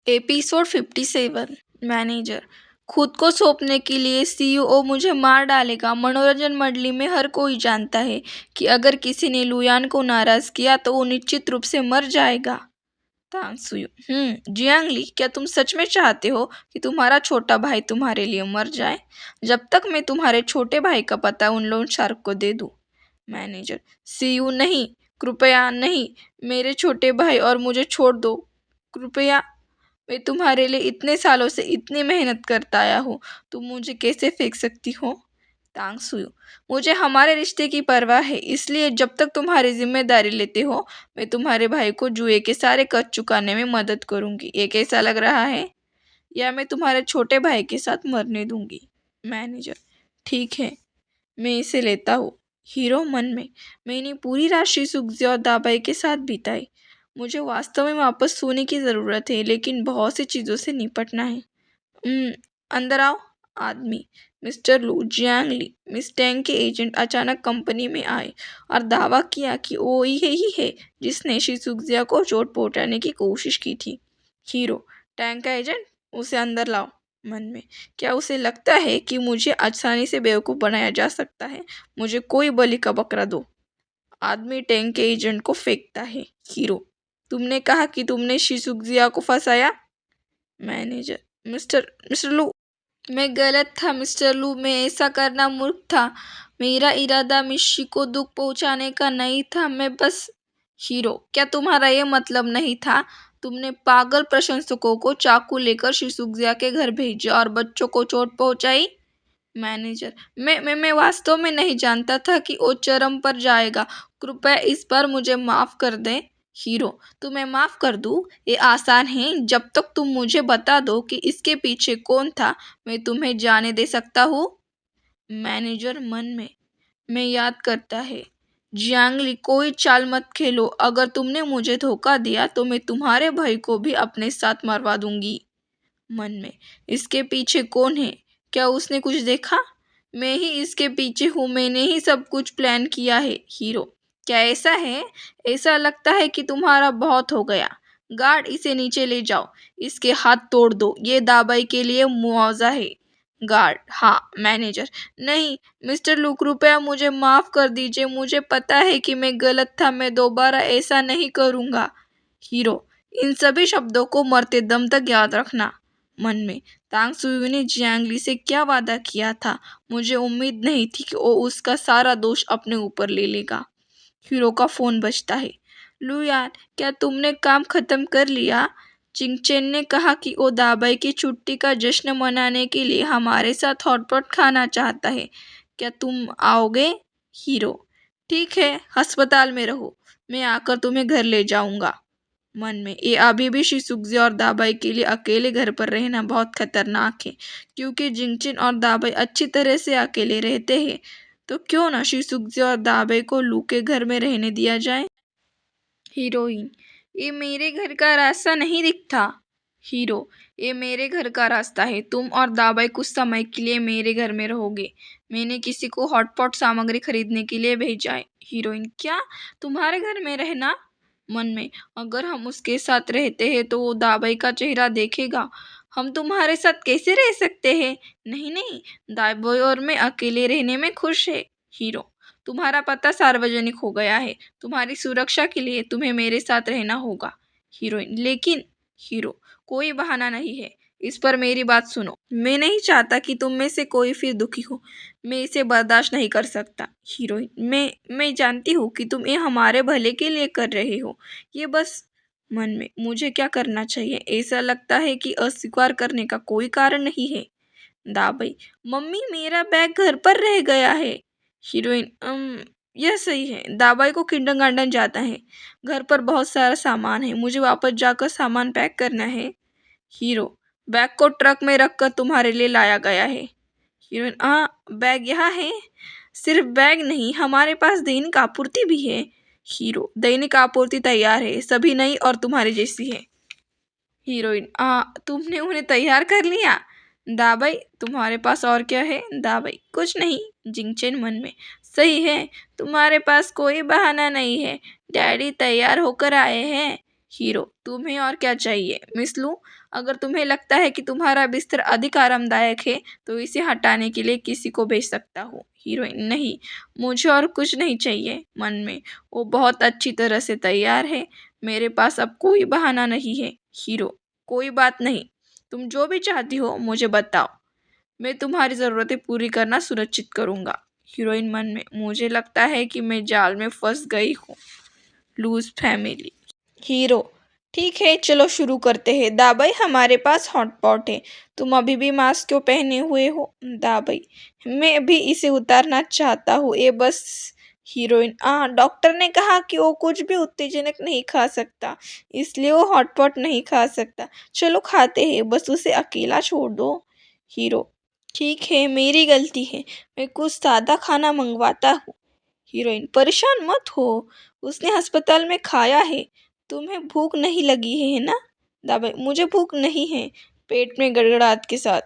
Episode 57। Manager. खुद को सौंपने के लिए सीईओ मुझे मार डालेगा। मनोरंजन मंडली में हर कोई जानता है कि अगर किसी ने लुयान को नाराज किया तो वो निश्चित रूप से मर जाएगा। तांगसुयु। जियांगली, क्या तुम सच में चाहते हो कि तुम्हारा छोटा भाई तुम्हारे लिए मर जाए? जब तक मैं तुम्हारे छोटे भाई का पता उन लोन शार्क को दे दूं। मैनेजर। सीयू नहीं, कृपया नहीं। मेरे छोटे भाई और मुझे छोड़ दो, कृपया। मैं तुम्हारे लिए इतने सालों से इतनी मेहनत करता आया हूँ, तुम मुझे कैसे फेंक सकती हो? तांग सुयु। मुझे हमारे रिश्ते की परवाह है, इसलिए जब तक तुम्हारी जिम्मेदारी लेते हो मैं तुम्हारे भाई को जुए के सारे कर्ज चुकाने में मदद करूंगी। ये कैसा लग रहा है? या मैं तुम्हारे छोटे भाई के साथ मरने दूंगी? मैनेजर। ठीक है, मैं इसे लेता हूँ। हीरो मन में, मैंने पूरी रात शिसुगजी और दाबाई के साथ बिताई। मुझे वास्तव में वापस सोने की ज़रूरत है, लेकिन बहुत सी चीज़ों से निपटना है। अंदर आओ। आदमी। मिस्टर लू, जियांग ली, मिस टैंग के एजेंट अचानक कंपनी में आए और दावा किया कि वो ही है जिसने शिसुगजिया को चोट पहुंचाने की कोशिश की थी। हीरो। टैंग का एजेंट? उसे अंदर लाओ। मन में, क्या उसे लगता है कि मुझे आसानी से बेवकूफ़ बनाया जा सकता है? मुझे कोई बलि का बकरा दो। आदमी टैंक के एजेंट को फेंकता है। हीरो। तुमने कहा कि तुमने शिसुगजिया को फंसाया? मैनेजर। मिस्टर मिस्टर लू, मैं गलत था मिस्टर लू, मैं ऐसा करना मूर्ख था। मेरा इरादा मिशी को दुख पहुंचाने का नहीं था, मैं बस। हीरो। क्या तुम्हारा ये मतलब नहीं था? तुमने पागल प्रशंसकों को चाकू लेकर शिसुगजिया के घर भेजा और बच्चों को चोट पहुंचाई? मैनेजर। मैं वास्तव में नहीं जानता था कि वो चरम पर जाएगा। कृपया इस बार मुझे माफ़ कर दें। हीरो। तुम्हें माफ़ कर दूँ? ये आसान है, जब तक तुम मुझे बता दो कि इसके पीछे कौन था मैं तुम्हें जाने दे सकता हूँ। मैनेजर मन में, मैं याद करता है। जियांगली, कोई चाल मत खेलो। अगर तुमने मुझे धोखा दिया तो मैं तुम्हारे भाई को भी अपने साथ मरवा दूंगी। मन में, इसके पीछे कौन है? क्या उसने कुछ देखा? मैं ही इसके पीछे हूँ, मैंने ही सब कुछ प्लान किया है। हीरो। क्या ऐसा है? ऐसा लगता है कि तुम्हारा बहुत हो गया। गार्ड, इसे नीचे ले जाओ। इसके हाथ तोड़ दो, ये दाबाई के लिए मुआवजा है। गार्ड। हाँ। मैनेजर। नहीं मिस्टर लू, कृपया मुझे माफ़ कर दीजिए, मुझे पता है कि मैं गलत था, मैं दोबारा ऐसा नहीं करूँगा। हीरो। इन सभी शब्दों को मरते दम तक याद रखना। मन में, तांग सुयू ने जियांगली से क्या वादा किया था? मुझे उम्मीद नहीं थी कि वो उसका सारा दोष अपने ऊपर ले लेगा। हीरो का फोन बजता है। लू यार, क्या तुमने काम खत्म कर लिया? चिंगचेन ने कहा कि वो दाबाई की छुट्टी का जश्न मनाने के लिए हमारे साथ हॉटपॉट खाना चाहता है। क्या तुम आओगे? हीरो। ठीक है, अस्पताल में रहो, मैं आकर तुम्हें घर ले जाऊंगा। मन में, ये अभी भी शिसुगजी और दाबाई के लिए अकेले घर पर रहना बहुत खतरनाक है, क्योंकि जिंगचिन और दाबाई अच्छी तरह से अकेले रहते हैं। तो क्यों ना शिसुगजी और दाबाई को लू के घर में रहने दिया जाए। हीरोइन। ये मेरे घर का रास्ता नहीं दिखता। हीरो। ये मेरे घर का रास्ता है, तुम और दाबाई कुछ समय के लिए मेरे घर में रहोगे। मैंने किसी को हॉटपॉट सामग्री खरीदने के लिए भेजा है। हीरोइन। क्या? तुम्हारे घर में रहना? मन में, अगर हम उसके साथ रहते हैं तो वो दाबाई का चेहरा देखेगा। हम तुम्हारे साथ कैसे रह सकते हैं? नहीं नहीं, दाबाई और मैं अकेले रहने में खुश है। हीरो। तुम्हारा पता सार्वजनिक हो गया है, तुम्हारी सुरक्षा के लिए तुम्हें मेरे साथ रहना होगा। हीरोइन। लेकिन। हीरो। कोई बहाना नहीं है, इस पर मेरी बात सुनो। मैं नहीं चाहता कि तुम में से कोई फिर दुखी हो, मैं इसे बर्दाश्त नहीं कर सकता। हीरोइन। मैं जानती हूँ कि तुम ये हमारे भले के लिए कर रहे हो, ये बस। मन में, मुझे क्या करना चाहिए? ऐसा लगता है कि अस्वीकार करने का कोई कारण नहीं है। दाबाई। मम्मी, मेरा बैग घर पर रह गया है। हीरोइन। यह सही है, दाबाई को किंडरगार्टन जाता है, घर पर बहुत सारा सामान है, मुझे वापस जाकर सामान पैक करना है। हीरो। बैग को ट्रक में रखकर तुम्हारे लिए लाया गया है। हीरोइन। बैग यहाँ है। सिर्फ बैग नहीं, हमारे पास दैनिक आपूर्ति भी है। हीरो। दैनिक आपूर्ति तैयार है, सभी नई और तुम्हारे जैसी है। हीरोइन। तुमने उन्हें तैयार कर लिया? दाबाई। तुम्हारे पास और क्या है? दाबाई। कुछ नहीं। जिंगचेन मन में, सही है, तुम्हारे पास कोई बहाना नहीं है, डैडी तैयार होकर आए हैं। हीरो। तुम्हें और क्या चाहिए? मिस लू, अगर तुम्हें लगता है कि तुम्हारा बिस्तर अधिक आरामदायक है तो इसे हटाने के लिए किसी को भेज सकता हूँ। हीरोइन, नहीं, मुझे और कुछ नहीं चाहिए। मन में, वो बहुत अच्छी तरह से तैयार है, मेरे पास अब कोई बहाना नहीं है। हीरो, कोई बात नहीं, तुम जो भी चाहती हो मुझे बताओ, मैं तुम्हारी ज़रूरतें पूरी करना सुनिश्चित करूँगा। हीरोइन मन में, मुझे लगता है कि मैं जाल में फंस गई हूँ। Loose family. हीरो, ठीक है, चलो शुरू करते हैं। दाबई, हमारे पास हॉटपॉट है। तुम अभी भी मास्क क्यों पहने हुए हो? दाबई, मैं भी इसे उतारना चाहता हूँ, ये बस। हीरोइन, डॉक्टर ने कहा कि वो कुछ भी उत्तेजनक नहीं खा सकता, इसलिए वो हॉटपॉट नहीं खा सकता। चलो खाते हैं, बस उसे अकेला छोड़ दो। हीरो, ठीक है, मेरी गलती है, मैं कुछ सादा खाना मंगवाता हूँ। हीरोइन, परेशान मत हो, उसने अस्पताल में खाया है। तुम्हें भूख नहीं लगी है ना? दाबाई, मुझे भूख नहीं है, पेट में गड़गड़ाहट के साथ।